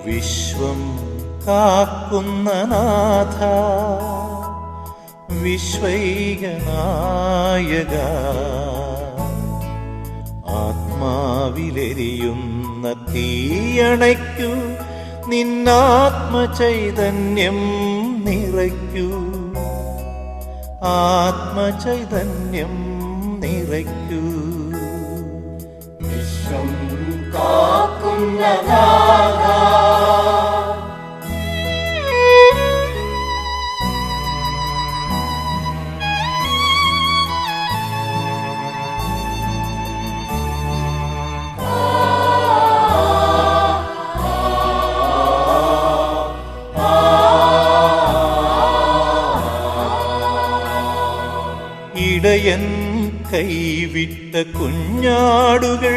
വിശ്വം കാക്കുന്ന നാഥ, വിശ്വൈകനായക, ആത്മാവിലെരിയുന്ന തീയണയ്ക്കൂ, നിന്നാത്മചൈതന്യം നിറയ്ക്കൂ, ആത്മചൈതന്യം നിറയ്ക്കൂ. വിശ്വം കാക്കുന്ന നാഥ, ഇടയൻ കൈവിട്ട കുഞ്ഞാടുകൾ